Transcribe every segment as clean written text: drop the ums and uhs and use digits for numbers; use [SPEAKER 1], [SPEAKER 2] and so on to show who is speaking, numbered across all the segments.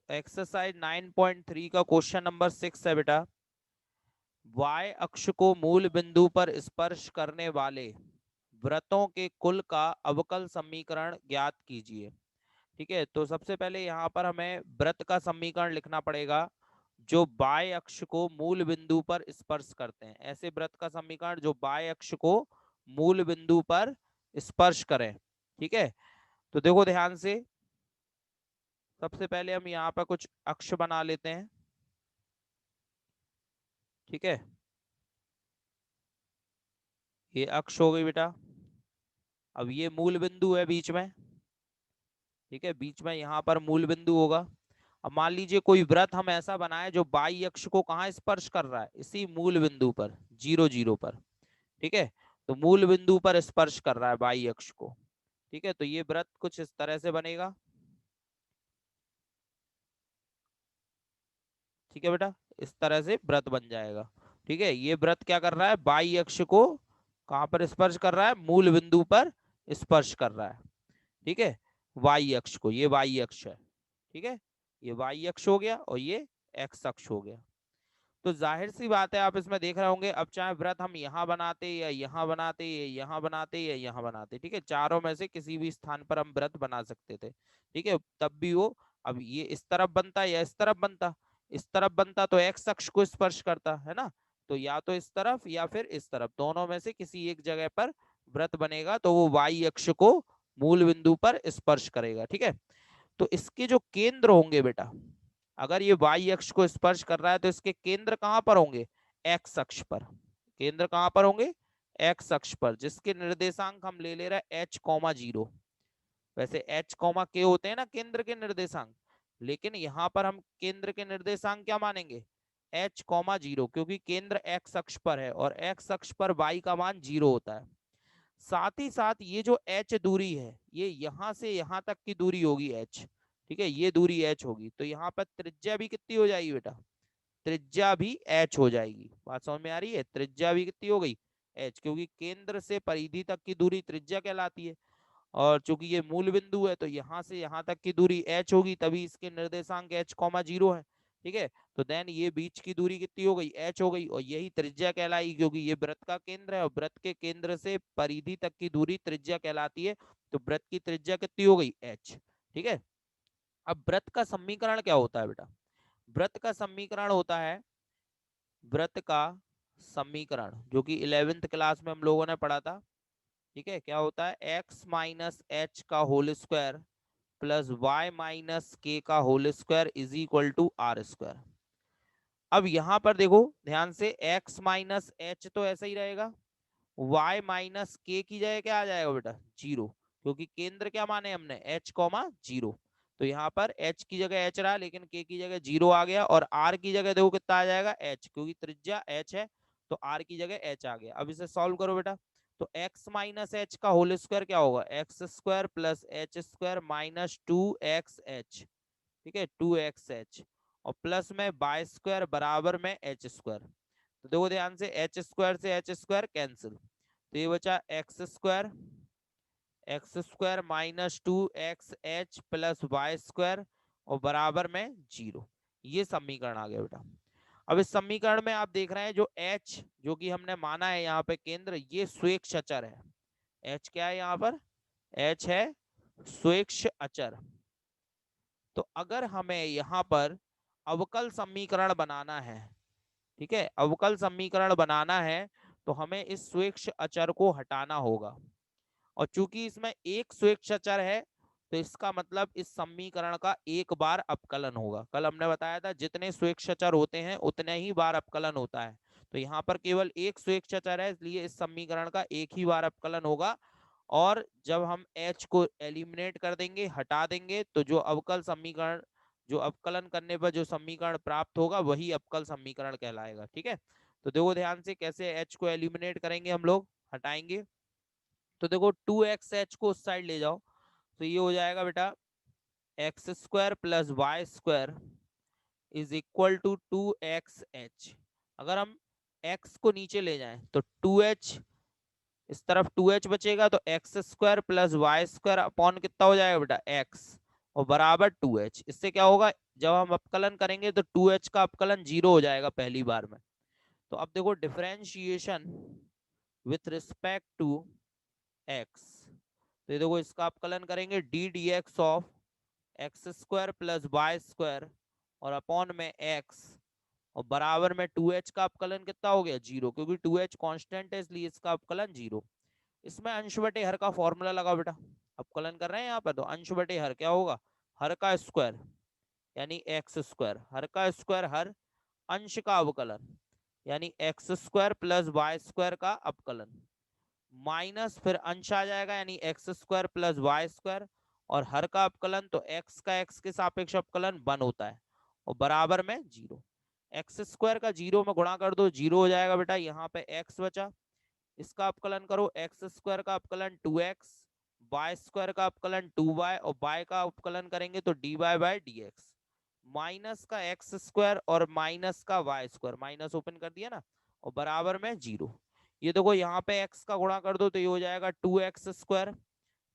[SPEAKER 1] Exercise 9.3 का question number 6 है बेटा। y अक्ष को मूल बिंदु पर स्पर्श करने वाले वृत्तों के कुल का अवकल समीकरण ज्ञात कीजिए। ठीक है, तो सबसे पहले यहाँ पर हमें वृत्त का समीकरण लिखना पड़ेगा जो बाय अक्ष को मूल बिंदु पर स्पर्श करते हैं। ऐसे वृत्त का समीकरण जो बाय अक्ष को मूल बिंदु पर स्पर्श करें। ठीक है, तो देखो ध्यान से, सबसे पहले हम यहाँ पर कुछ अक्ष बना लेते हैं। ठीक है, ये अक्ष हो गई बेटा। अब ये मूल बिंदु है बीच में। ठीक है, बीच में यहाँ पर मूल बिंदु होगा। अब मान लीजिए कोई वृत्त हम ऐसा बनाए जो बाई अक्ष को कहाँ स्पर्श कर रहा है, इसी मूल बिंदु पर, 0 0 पर। ठीक है, तो मूल बिंदु पर स्पर्श कर रहा है बाई अक्ष को। ठीक है, तो ये वृत्त कुछ इस तरह से बनेगा। ठीक है बेटा, इस तरह से वृत्त बन जाएगा। ठीक है, ये वृत्त क्या कर रहा है, बाई अक्ष को कहाँ पर स्पर्श कर रहा है, मूल बिंदु पर स्पर्श कर रहा है। ठीक है, वाई अक्ष को, ये वाई अक्ष है। ठीक है, ये वाई अक्ष हो गया और ये एक्स अक्ष हो गया। तो जाहिर सी बात है, आप इसमें देख रहे होंगे, अब चाहे व्रत हम यहाँ बनाते या यहाँ बनाते या यहाँ बनाते या यहाँ बनाते, ठीक है, चारों में से किसी भी स्थान पर हम व्रत बना सकते थे। ठीक है, तब भी वो, अब ये इस तरफ बनता या इस तरफ बनता, इस तरफ बनता तो एक्स अक्ष को स्पर्श करता है ना, तो या तो इस तरफ या फिर इस तरफ, दोनों में से किसी एक जगह पर व्रत बनेगा तो वो वाई अक्ष को मूल बिंदु पर स्पर्श करेगा। ठीक है, तो इसके जो केंद्र होंगे बेटा, अगर ये वाई अक्ष को स्पर्श कर रहा है तो इसके केंद्र कहां पर होंगे, एक्स अक्ष पर। केंद्र कहां पर होंगे, एक्स अक्ष पर, जिसके निर्देशांक हम ले ले रहे हैं एच कॉमा जीरो। वैसे एच कॉमा के होते हैं ना केंद्र के निर्देशांक, लेकिन यहां पर हम केंद्र के निर्देशांक क्या मानेंगे, एच कॉमा जीरो, क्योंकि केंद्र एक्स अक्ष पर है और एक्स अक्ष पर वाई का मान 0 होता है। साथ ही साथ ये जो एच दूरी है, ये यहां से यहां तक की दूरी होगी एच। ठीक है, ये दूरी एच होगी, तो यहाँ पर त्रिज्या भी कितनी हो जाएगी बेटा, त्रिज्या भी एच हो जाएगी। बात समझ में आ रही है, त्रिज्या भी कितनी हो गई, एच, क्योंकि केंद्र से परिधि तक की दूरी त्रिज्या कहलाती है। और चूंकि ये मूल बिंदु है तो यहाँ से यहाँ तक की दूरी एच होगी, तभी इसके निर्देशांक एच कॉमा जीरो है। ठीक है, तो देन ये बीच की दूरी कितनी हो गई, एच हो गई, और यही त्रिज्या कहलाई, क्योंकि ये वृत्त का केंद्र है और वृत्त के केंद्र से परिधि तक की दूरी त्रिज्या कहलाती है। तो वृत्त की त्रिज्या कितनी हो गई, एच। ठीक है, अब वृत्त का समीकरण क्या होता है बेटा, वृत्त का समीकरण होता है, वृत्त का समीकरण जो कि 11th क्लास में हम लोगों ने पढ़ा था। ठीक है, क्या होता है, एक्स माइनस एच का whole square plus y minus k का whole square is equal to r square. अब यहां पर देखो ध्यान से, एक्स माइनस एच तो ऐसा ही रहेगा, वाई माइनस के की जगह क्या आ जाएगा बेटा, जीरो, क्योंकि केंद्र क्या माने हमने, एच कॉमा जीरो। तो यहाँ पर एच की जगह एच रहा, लेकिन के की जगह जीरो आ गया, और आर की जगह देखो कितना आ जाएगा, एच, क्योंकि त्रिज्या एच है तो आर की जगह एच आ गया। अब इसे सॉल्व करो बेटा, तो एक्स माइनस एच का होल स्क्वायर क्या होगा, x square plus H square minus 2xh। ठीक है, 2xh, और प्लस में बाय स्क्वायर बराबर में एच स्क्वायर। तो देखो ध्यान से, एच स्क्वायर से एच स्क्वायर कैंसिल, तो ये बचा x square minus 2xh plus y square और बराबर में जीरो। ये समीकरण आ गया बेटा। अब इस समीकरण में आप देख रहे हैं जो h जो कि हमने माना है यहाँ पे केंद्र, ये स्वेच्छ अचर है। h क्या है यहाँ पर, h है स्वेच्छ अचर। तो अगर हमें यहाँ पर अवकल समीकरण बनाना है, ठीक है, अवकल समीकरण बनाना है, तो हमें इस स्वेच्छ अचर को हटाना होगा। और चूंकि इसमें एक स्वेच्छ अचर है, तो इसका मतलब इस समीकरण का एक बार अपकलन होगा। कल हमने बताया था जितने स्वेच्छ अचर होते हैं उतने ही बार अपकलन होता है। तो यहाँ पर केवल एक स्वेच्छ अचर है, इसलिए इस समीकरण का एक ही बार अपकलन होगा। और जब हम h को एलिमिनेट कर देंगे, हटा देंगे, तो जो अवकल समीकरण, जो अवकलन करने पर जो समीकरण प्राप्त होगा वही अवकल समीकरण कहलाएगा। ठीक है, तो देखो ध्यान से कैसे h को एलिमिनेट करेंगे, हम लोग हटाएंगे। तो देखो 2xh को उस साइड ले जाओ, तो ये हो जाएगा बेटा x square plus y square is equal to 2xh। अगर हम x को नीचे ले जाएं तो 2h, इस तरफ 2h बचेगा, तो x square plus y square upon कितना हो जाएगा बेटा, x, और बराबर 2h। इससे क्या होगा, जब हम अपकलन करेंगे तो 2h का अपकलन 0 हो जाएगा पहली बार में। तो अब देखो differentiation with respect to x, तो ये देखो इसका अपकलन करेंगे d d x of x square plus y square और अपॉन में x, और बराबर में 2h का अपकलन कितना हो गया 0, क्योंकि 2h कांस्टेंट है इसलिए इसका अपकलन 0। इसमें अंश बटे हर का फॉर्मूला लगा बेटा, अपकलन कर रहे हैं यहाँ पर, तो अंश बटे हर क्या होगा, हर का स्क्वायर यानी एक्स स्क्वायर, हर का स्क्वायर हर, अंश का अवकलन यानी x square plus y square का अपकलन, माइनस फिर अंश आ जाएगा यानी x square plus y square, और हर का अपकलन तो एक्स का एक्स के सापेक्ष अपकलन 1 होता है, और बराबर में 0। एक्स स्क्वायर का 0 में गुणा कर दो 0 हो जाएगा बेटा, यहाँ पे x बचा, इसका अपकलन करो एक्स स्क्वायर का अपकलन 2x, वाई स्क्वायर का अपकलन 2y, और y का अपकलन करेंगे तो dy बाय dx, माइनस का एक्स स्क्वायर और माइनस का वाई स्क्वायर, माइनस ओपन कर दिया ना, और बराबर में 0। ये देखो यहाँ पे x का गुणा कर दो तो ये हो जाएगा 2x स्क्वायर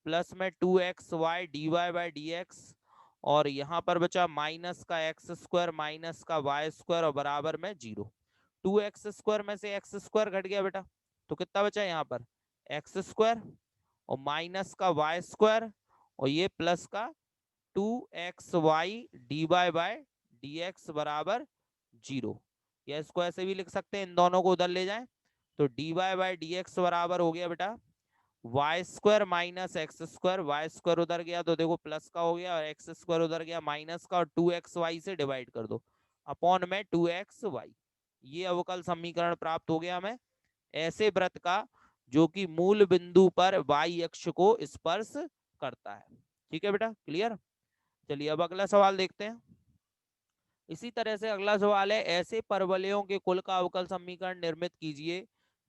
[SPEAKER 1] प्लस में 2xy dy बाय dx, और यहाँ पर बचा माइनस का एक्स स्क्वायर माइनस का वाई स्क्वायर और बराबर में 0। 2x स्क्वायर में से एक्स स्क्वायर घट गया बेटा, तो कितना बचा यहाँ पर एक्स स्क्वायर और माइनस का वाई स्क्वायर और ये प्लस का 2xy dy बाय dx बराबर 0, या इसको ऐसे भी लिख सकते हैं, इन दोनों को उधर ले जाएं तो dy बाय dx बराबर हो गया बेटा y square minus x square, y square उधर गया तो देखो प्लस का हो गया, और एक्स स्क्वायर उधर गया माइनस का, और 2xy से डिवाइड कर दो अपॉन में 2xy। ये अवकल समीकरण प्राप्त हो गया हमें ऐसे वृत्त का जो कि मूल बिंदु पर y अक्ष को स्पर्श करता है। ठीक है बेटा, क्लियर। चलिए अब अगला सवाल देखते हैं। इसी तरह से अगला सवाल है, ऐसे परवलयों के कुल का अवकल समीकरण निर्मित कीजिए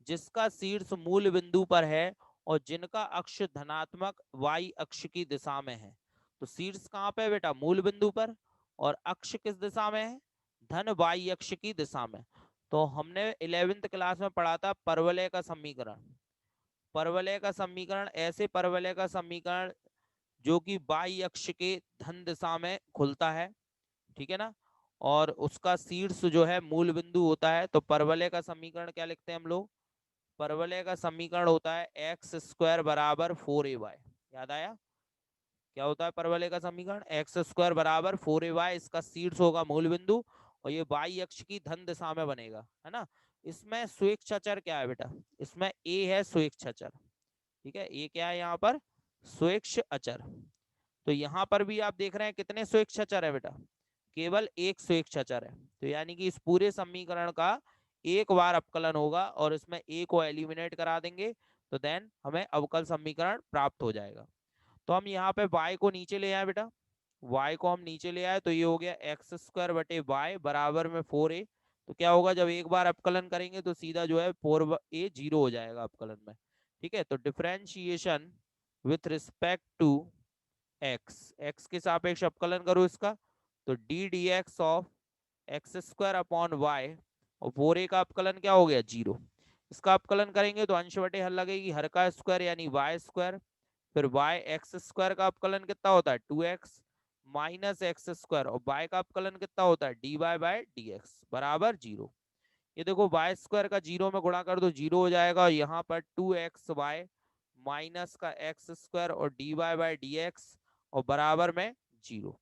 [SPEAKER 1] जिसका शीर्ष मूल बिंदु पर है और जिनका अक्ष धनात्मक y अक्ष की दिशा में है। तो शीर्ष कहाँ पे है बेटा, मूल बिंदु पर, और अक्ष किस दिशा में है, धन y अक्ष की दिशा में। तो हमने 11वीं क्लास में पढ़ा था परवलय का समीकरण। परवलय का समीकरण ऐसे परवलय का समीकरण जो कि y अक्ष के धन दिशा में खुलता है, ठीक है ना, और उसका शीर्ष जो है मूल बिंदु होता है। तो परवलय का समीकरण क्या लिखते हैं हम लोग, परवलय का समीकरण होता है एक्स स्क्वायर बराबर 4ay। याद आया, क्या होता है परवलय का समीकरण, एक्स स्क्वायर बराबर 4ay, इसका शीर्ष होगा मूल बिंदु और ये y अक्ष की धन दिशा में बनेगा, है ना। इसमें स्वेच्छाचर क्या है बेटा, इसमें a है स्वेच्छाचर, ठीक है, a क्या है यहाँ पर स्वेच्छ अचर। तो यहाँ पर भी आप देख रहे हैं कितने स्वेच्छाचर है बेटा, केवल एक स्वेच्छाचर है। तो यानी कि इस पूरे समीकरण का एक बार अपकलन होगा और इसमें a को एलिमिनेट करा देंगे तो देन हमें अवकल समीकरण प्राप्त हो जाएगा। तो हम यहाँ पे y को नीचे ले आए बेटा, y को हम नीचे ले आए तो ये हो गया एक्स स्क्वायर बटे वाई बराबर में 4a। तो क्या होगा, जब एक बार अपकलन करेंगे तो सीधा जो है 4a 0 हो जाएगा अपकलन में। ठीक है, तो differentiation with respect to x के सापेक्ष अपकलन करो इसका, तो d d x of x square upon y, और 4a का अपकलन क्या हो गया 0। इसका अपकलन करेंगे तो अंश बटे हर लगेगी हर का स्क्वायर यानी वाई स्क्वायर, फिर वाई एक्स स्क्वायर का अपकलन कितना होता है 2x माइनस एक्स स्क्वायर, और y का अपकलन कितना होता है dy बाय dx बराबर 0। ये देखो वाई स्क्वायर का 0 में गुणा कर दो 0 हो जाएगा, और यहाँ पर 2xy माइनस का एक्स स्क्वायर और dy बाय dx और बराबर में 0।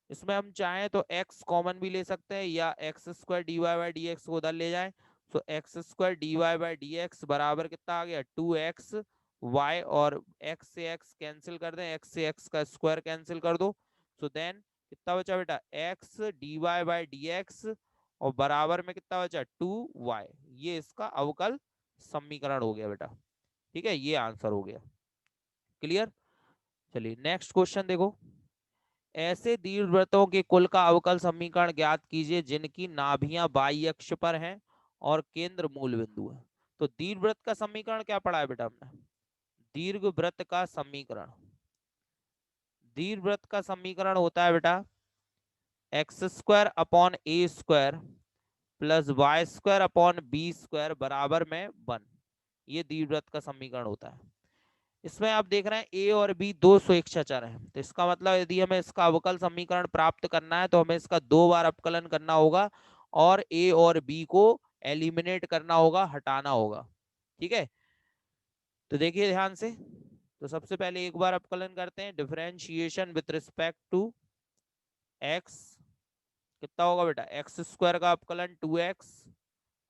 [SPEAKER 1] इसमें हम चाहें तो x कॉमन भी ले सकते हैं या x square d y by d x को उधर ले जाएं, तो x square d y by d x बराबर कितना आ गया 2xy, और x से x कैंसिल कर दें, x से x का स्क्वायर कैंसिल कर दो, सो देन कितना बचा बेटा x d y by d x और बराबर में कितना बचा 2y। ये इसका अवकल समीकरण हो गया बेटा, ठीक है, ये आंसर हो गया, क्लियर। चलिए नेक्स्ट क्वेश्चन देखो, ऐसे दीर्घवृत्तों के कुल का अवकल समीकरण ज्ञात कीजिए जिनकी नाभियां बाह्य अक्ष पर हैं और केंद्र मूल बिंदु है। तो दीर्घवृत्त का समीकरण क्या पढ़ा है बेटा हमने, दीर्घवृत्त का समीकरण, दीर्घवृत्त का समीकरण होता है बेटा x square upon a square plus y square upon b square बराबर में 1। ये दीर्घवृत्त का समीकरण होता है। इसमें आप देख रहे हैं ए और बी दो स्वेच्छाचार हैं, तो इसका मतलब यदि हमें इसका अवकल समीकरण प्राप्त करना है तो हमें इसका 2 बार अपकलन करना होगा और ए और बी को एलिमिनेट करना होगा, हटाना होगा। ठीक है, तो देखिए ध्यान से, तो सबसे पहले एक बार अपकलन करते हैं, differentiation with respect to x, कितना होगा बेटा, एक्स स्क्वायर का अपकलन 2x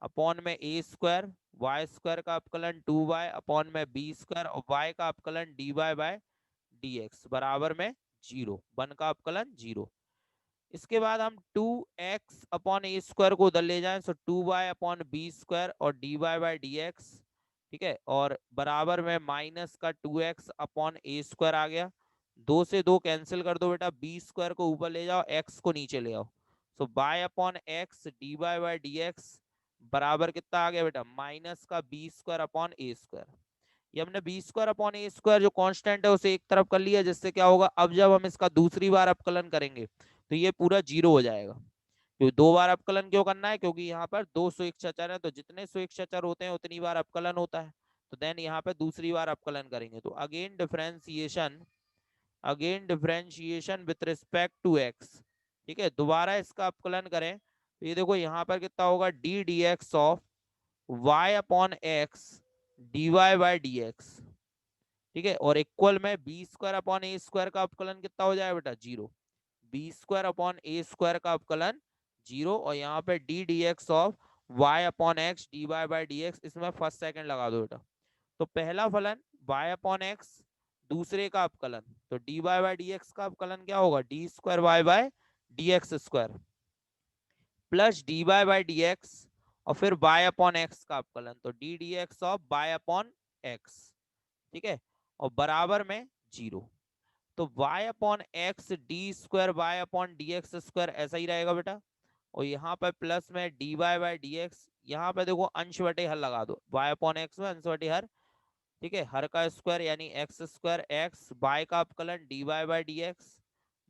[SPEAKER 1] अपॉन में ए स्क्वायर, वाई स्क्वायर का अपकलन 2y अपॉन में बी स्क्वायर, और y का अपकलन dy/dx बराबर में 0, 1 का अपकलन 0। इसके बाद हम 2x अपॉन ए स्क्वायर को उधर ले जाएं, सो 2y अपॉन बी स्क्वायर और dy/dx, ठीक है, और बराबर में माइनस का 2x अपॉन ए स्क्वायर आ गया, 2 से 2 कैंसिल कर दो बेटा, बी स्क्वायर को ऊपर ले जाओ, x को नीचे ले आओ, सो y अपॉन एक्स dy/dx बराबर कितना आ गया बेटा, माइनस का B square upon a square. ये हमने B square upon a square जो कांस्टेंट है उसे एक तरफ कर लिया, जिससे क्या होगा, अब जब हम इसका दूसरी बार अपकलन करेंगे तो ये पूरा 0 हो जाएगा। क्योंकि 2 बार अपकलन क्यों करना है, क्योंकि यहाँ पर 2 स्वेच्छाचार है, तो जितने स्वेच्छाचार होते हैं उतनी बार अपकलन होता है, तो देन यहाँ पे दूसरी बार अपकलन करेंगे, तो again differentiation with respect to x, ठीक है, दोबारा इसका अपकलन करें, तो ये देखो यहाँ पर कितना होगा, D d x of y upon x dy/dx, ठीक है, और इक्वल में B square upon a square का अपकलन कितना हो जाएगा बेटा, 0, B square upon a square का अपकलन 0, और यहाँ पे D d x of y upon x dy/dx, इसमें फर्स्ट सेकंड लगा दो बेटा, तो पहला फलन y अपॉन एक्स, दूसरे का अपकलन, तो dy/dx का अपकलन क्या होगा, d square y by d x square plus dy/dx, और फिर y अपॉन एक्स का अपकलन, तो d d x of y upon x, ठीक है, और बराबर में 0, तो y upon x d square y upon d x square ऐसा ही रहेगा बेटा, और यहाँ पर प्लस में dy/dx, यहाँ पे देखो अंश बटे हर लगा दो, y अपॉन एक्स में अंश बटे हर, ठीक है, हर का स्क्वायर यानी एक्स स्क्वायर एक्स, y का अपकलन dy/dx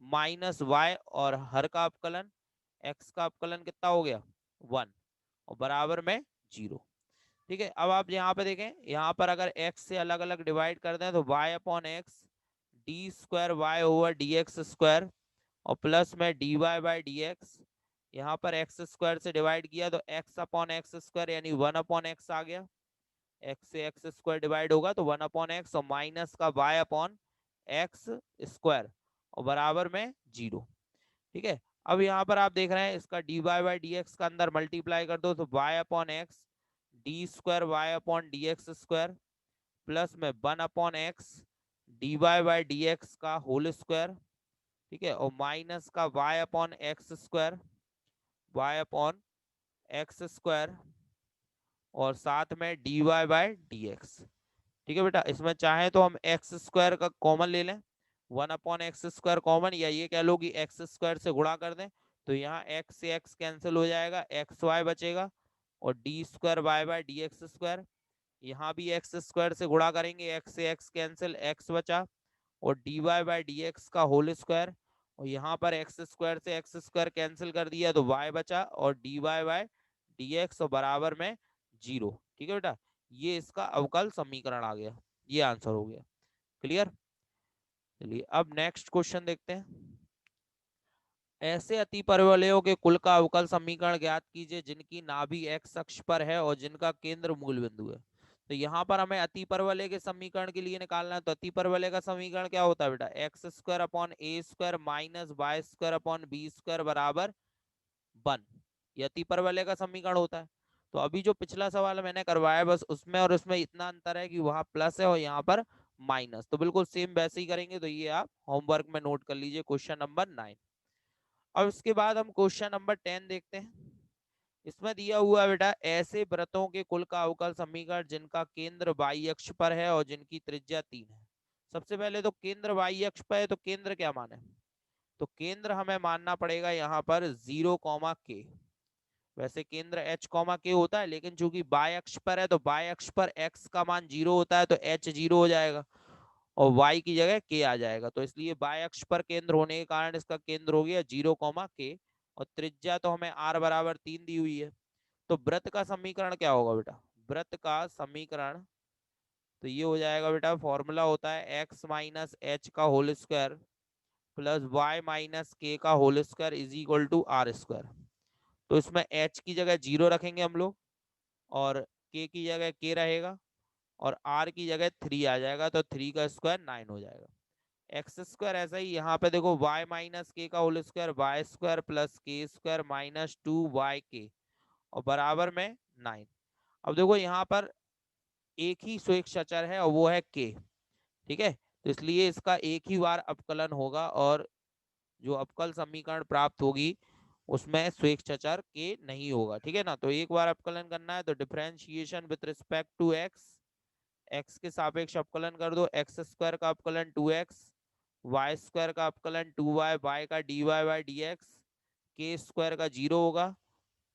[SPEAKER 1] माइनस y, और हर का अपकलन x का अपकलन कितना हो गया, 1, और बराबर में 0। ठीक है, अब आप यहाँ पे देखें, यहाँ पर अगर x से अलग अलग डिवाइड कर दें तो y upon x d square y over d x square, और प्लस में dy/dx, यहाँ पर एक्स स्क्वायर से डिवाइड किया तो x अपॉन एक्स स्क्वायर यानी 1 अपॉन एक्स आ गया, x से एक्स स्क्वायर डिवाइड होगा तो 1 अपॉन एक्स, और माइनस का y अपॉन एक्स स्क्वायर, और बराबर में 0। ठीक है, अब यहाँ पर आप देख रहे हैं इसका dy/dx का अंदर मल्टीप्लाई कर दो तो y upon x d square y upon d x square plus में 1 अपॉन एक्स dy/dx का होल स्क्वायर, ठीक है, और माइनस का y upon x square, y upon x square, और साथ में dy/dx। ठीक है बेटा, इसमें चाहे तो हम एक्स स्क्वायर का कॉमन ले लें, 1 अपॉन एक्स स्क्वायर कॉमन, या ये कह लो कि एक्स स्क्वायर से गुणा कर दें, तो यहाँ एक्स से एक्स कैंसिल हो जाएगा, एक्स वाई बचेगा, और d square y by d x square, यहाँ भी एक्स स्क्वायर से गुणा करेंगे, एक्स से एक्स कैंसिल, एक्स बचा, और d y by d x का होल स्क्वायर, और यहाँ पर एक्स स्क्वायर से एक्स स्क्वायर कैंसिल कर दिया तो वाई बचा, और d y by d x बराबर में 0। ठीक है बेटा, ये इसका अवकल समीकरण आ गया, ये आंसर हो गया। क्लियर, चलिए अब नेक्स्ट क्वेश्चन देखते हैं। ऐसे अतिपरवलयों के कुल का अवकल समीकरण ज्ञात कीजिए जिनकी नाभि एक्स अक्ष पर है और जिनका केंद्र मूल बिंदु है। तो यहाँ पर हमें अतिपरवलय के समीकरण के लिए निकालना है, तो अतिपरवलय का समीकरण क्या होता है बेटा, x square upon a square minus y square upon b square बराबर 1, ये अतिपरवलय का समीकरण होता है। तो अभी जो पिछला सवाल मैंने करवाया बस उसमें और उसमें इतना अंतर है कि वहां प्लस है और यहाँ पर माइनस, तो बिल्कुल सेम वैसे ही करेंगे, तो ये आप होमवर्क में नोट कर लीजिए, क्वेश्चन नंबर 9। अब इसके बाद हम क्वेश्चन नंबर 10 देखते हैं। इसमें दिया हुआ है बेटा, ऐसे वृत्तों के कुल का अवकल समीकरण जिनका केंद्र वाई अक्ष पर है और जिनकी त्रिज्या 3 है। सबसे पहले तो केंद्र वाई अक्ष पर है, तो केंद्र क्या माने, तो केंद्र हमें मानना पड़ेगा यहाँ पर 0, वैसे केंद्र h, के होता है, लेकिन चूंकि बाय अक्ष पर है तो बाय अक्ष पर x का मान 0 होता है, तो h 0 हो जाएगा और y की जगह k आ जाएगा, तो इसलिए बाय अक्ष पर केंद्र होने के कारण इसका केंद्र हो गया 0, और त्रिज्या तो हमें r बराबर 3 दी हुई है। तो वृत्त का समीकरण क्या होगा बेटा, वृत्त का समीकरण तो ये हो जाएगा बेटा, फॉर्मूला होता है x माइनस एच का whole square plus y minus k का whole square is equal to r square. तो इसमें h की जगह 0 रखेंगे हम लोग, और k की जगह k रहेगा, और r की जगह 3 आ जाएगा, तो 3 का स्क्वायर 9 हो जाएगा। एक्स स्क्वायर ऐसा ही यहाँ पे देखो, y माइनस के का whole square y square plus k square minus 2yk और बराबर में 9। अब देखो यहाँ पर एक ही स्वेच्छाचार है और वो है k, ठीक है, तो इसलिए इसका एक ही बार अपकलन होगा, और जो अपकल समीकरण प्राप्त होगी उसमें स्वेच्छाचार के नहीं होगा, ठीक है ना। तो एक बार अपकलन करना है तो differentiation with respect to x, x के सापेक्ष अपकलन कर दो, एक्स स्क्वायर का अपकलन 2x, वाई स्क्वायर का अपकलन 2y, वाई का dy बाई डी एक्स, के स्क्वायर का 0 होगा,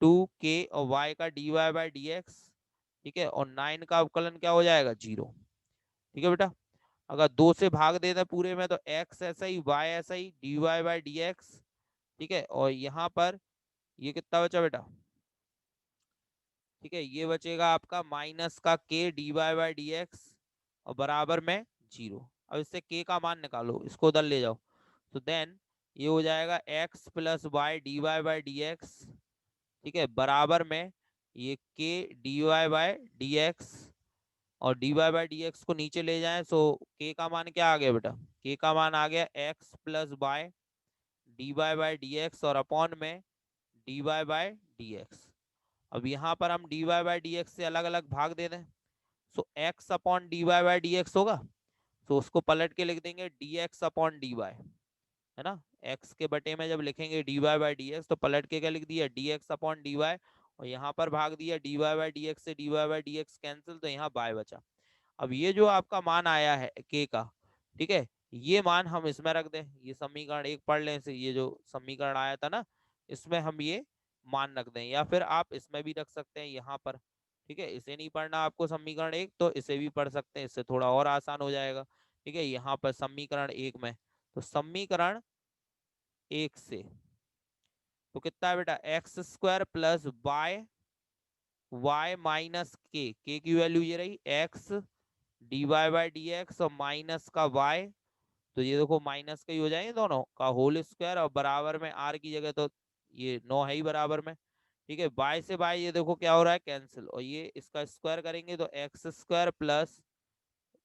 [SPEAKER 1] 2k और y का dy बाई डी एक्स, ठीक है, और 9 का अवकलन क्या हो जाएगा, 0, ठीक है बेटा। अगर 2 से भाग देते पूरे में तो x ऐसा ही y ऐसा ही dy बाई डी एक्स, ठीक है, और यहाँ पर ये कितना बचा बेटा, ठीक है, ये बचेगा आपका माइनस का k dy by d x और बराबर में 0। अब इससे k का मान निकालो, इसको उधर ले जाओ, तो देन ये हो जाएगा x plus y d by d x, ठीक है, बराबर में ये k dy by d x, और dy बाई डी एक्स को नीचे ले जाएं, सो k का मान क्या आ गया बेटा, k का मान आ गया x plus y d by d x और अपॉन में dy बाई डी एक्स। अब यहाँ पर हम dy बाई डी एक्स से अलग अलग भाग दे दें, सो x upon dy by d x होगा, तो उसको पलट के लिख देंगे dx अपॉन dy, है ना। x के बटे में जब लिखेंगे dy बाई डी एक्स तो पलट के क्या लिख दिया, dx अपॉन dy, और यहाँ पर भाग दिया dy बाई डी एक्स से dy by d x cancel, तो यहाँ y बचा। अब ये जो आपका मान आया है k का, ठीक है, ये मान हम इसमें रख दें, ये समीकरण एक पढ़ लें से, ये जो समीकरण आया था ना, इसमें हम ये मान रख दें, या फिर आप इसमें भी रख सकते हैं यहाँ पर, ठीक है, इसे नहीं पढ़ना आपको समीकरण एक, तो इसे भी पढ़ सकते हैं, इससे थोड़ा और आसान हो जाएगा, ठीक है। यहाँ पर समीकरण एक में, तो समीकरण एक से तो कितना है बेटा, x square plus y minus k की वैल्यू ये रही x dy by d x और माइनस का y, तो ये देखो माइनस का ही हो जाएंगे दोनों का होल स्क्वायर, और बराबर में r की जगह तो ये 9 है ही बराबर में, ठीक है, y से y ये देखो क्या हो रहा है, कैंसिल, और ये इसका स्क्वायर करेंगे तो एक्स स्क्वायर प्लस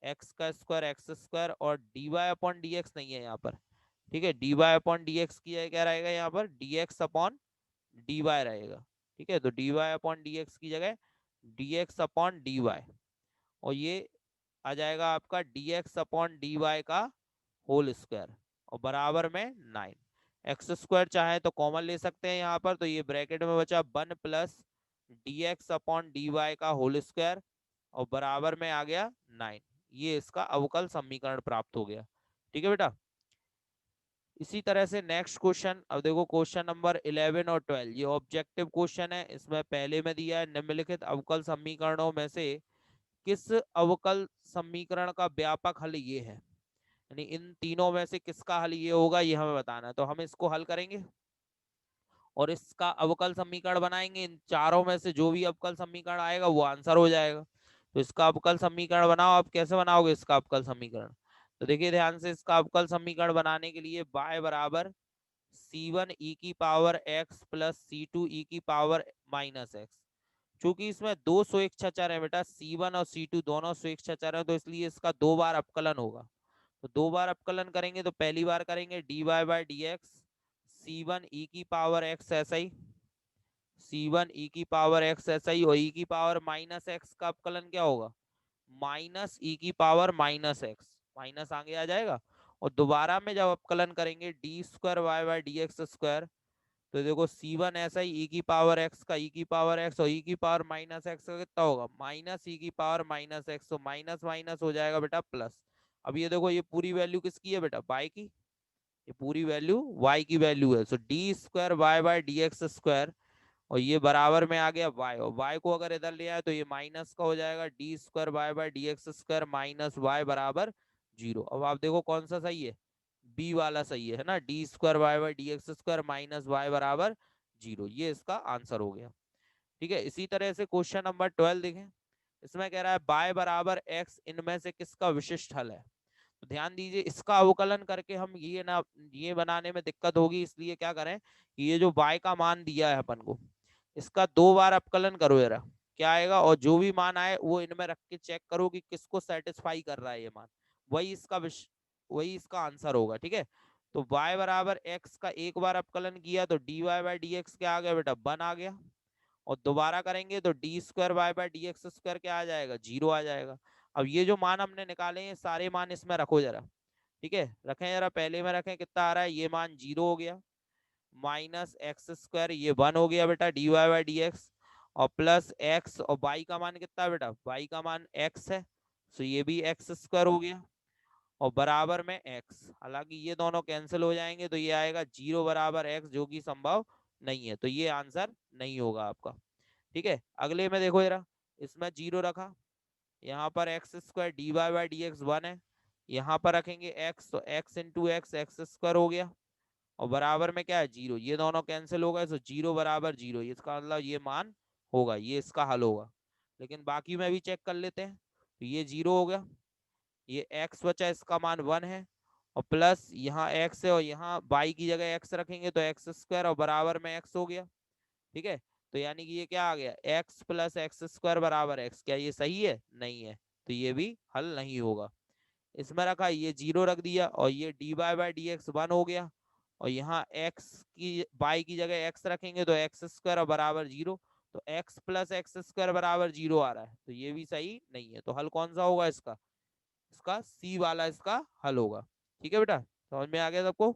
[SPEAKER 1] एक्स का स्क्वायर एक्स स्क्वायर, और dy अपॉन डी एक्स नहीं है यहाँ पर, ठीक है, dy अपॉन डी एक्स की जगह क्या रहेगा यहाँ पर, dx अपॉन dy रहेगा, ठीक है, तो dy अपॉन dx की जगह dx अपॉन dy, और ये आ जाएगा आपका dx अपॉन dy का होल स्क्वायर और बराबर में 9। एक्स स्क्वायर चाहे तो कॉमन ले सकते हैं यहाँ पर, तो ये ब्रैकेट में बचा 1 प्लस dx अपॉन dy का होल स्क्वायर और बराबर में आ गया 9। ये इसका अवकल समीकरण प्राप्त हो गया, ठीक है बेटा। इसी तरह से नेक्स्ट क्वेश्चन, अब देखो क्वेश्चन नंबर 11 और 12, ये ऑब्जेक्टिव क्वेश्चन है, इसमें पहले में दिया है निम्नलिखित अवकल समीकरणों में से किस अवकल समीकरण का व्यापक हल ये है, यानी इन तीनों में से किसका हल ये होगा, ये हमें बताना है। तो हम इसको हल करेंगे और इसका अवकल समीकरण बनाएंगे, इन चारों में से जो भी अवकल समीकरण आएगा वो आंसर हो जाएगा। तो इसका अवकल समीकरण बनाओ, आप कैसे बनाओगे इसका अवकल समीकरण, तो देखिए ध्यान से, इसका अवकल समीकरण बनाने के लिए y बराबर c1 e की power x plus c2 e की पावर माइनस x, चूंकि इसमें दो स्वेच्छाचार है बेटा, c1 और c2 दोनों स्वेच्छाचार है, तो इसलिए इसका दो बार अपकलन होगा। तो दो बार अपकलन करेंगे तो पहली बार करेंगे dy by d x c1 e की पावर x ऐसा ही, c1 e की पावर x ऐसा ही, और e की पावर माइनस x का अपकलन क्या होगा, माइनस e की पावर माइनस x, माइनस आगे आ जाएगा, और दोबारा में जब अपकलन करेंगे d square y by d x square, तो देखो c1 ऐसा ही e की पावर x का e की पावर x और e की पावर माइनस x का कितना होगा, माइनस e की पावर माइनस x, तो माइनस माइनस हो जाएगा बेटा प्लस। अब ये देखो ये पूरी वैल्यू किसकी है बेटा, y की, ये पूरी वैल्यू y की वैल्यू है, so d square y by d x square, और ये बराबर में आ गया y, और y को अगर इधर ले आए तो ये माइनस का हो जाएगा, d square y by d x square minus y बराबर 0। अब आप देखो कौन सा सही है, बी वाला सही है ना, d square y by d x square minus y बराबर 0, ये इसका आंसर हो गया, ठीक है। इसी तरह से क्वेश्चन नंबर 12 देखें, इसमें कह रहा है y बराबर x इनमें से किसका विशिष्ट हल है। तो ध्यान दीजिए, इसका अवकलन करके हम ये बनाने में दिक्कत होगी, इसलिए क्या करें, ये जो y का मान दिया है अपन को, इसका 2 बार अपकलन करो जरा, क्या आएगा, और जो भी मान आए वो इनमें रख के चेक करो कि किसको सेटिस्फाई कर रहा है ये मान, वही इसका वही इसका आंसर होगा। ठीक है, तो y बराबर x का एक बार अपकलन किया तो dy बाई डी एक्स क्या आ गया बेटा, 1 आ गया, और दोबारा करेंगे तो d square y by d x square क्या आ जाएगा, 0 आ जाएगा। अब ये जो मान हमने निकाले हैं सारे मान इसमें रखो जरा। ठीक है, रखें जरा, पहले में रखें, कितना आ रहा है, ये मान 0 हो गया, माइनस एक्स स्क्वायर ये 1 हो गया बेटा d y by d x, और प्लस एक्स, और बाई का मान कितना है बेटा, बाई का मान एक्स है, तो ये भी एक्स स्क्वायर हो गया, और बराबर में एक्स, हालांकि ये दोनों कैंसिल हो जाएंगे तो ये आएगा 0 बराबर एक्स, जो कि संभव नहीं है, तो ये आंसर नहीं होगा आपका। ठीक है, अगले में देखो जरा, इसमें 0 रखा, यहाँ पर x square d y by d x 1 है, यहाँ पर रखेंगे एक्स, तो x into x x square हो गया, और बराबर में क्या है 0, ये दोनों कैंसिल हो गए, तो 0 बराबर 0, इसका मतलब ये मान होगा, ये इसका हल होगा। लेकिन बाकी में भी चेक कर लेते हैं, तो ये 0 हो गया, ये x बचा, इसका मान 1 है, और प्लस यहाँ x है, और यहाँ बाई की जगह x रखेंगे तो एक्स स्क्वायर, और बराबर में x हो गया। ठीक है, तो यानी कि ये क्या आ गया, x प्लस एक्स स्क्वायर बराबर x, क्या ये सही है, नहीं है, तो ये भी हल नहीं होगा। इसमें रखा, ये 0 रख दिया, और ये d y by d x 1 हो गया, और यहाँ x की बाई की जगह x रखेंगे तो एक्स स्क्वायर और बराबर 0, तो x प्लस एक्स स्क्वायर बराबर 0 आ रहा है, तो ये भी सही नहीं है, तो हल कौन सा होगा इसका, इसका सी वाला इसका हल होगा। ठीक है बेटा, समझ में आ गया सबको।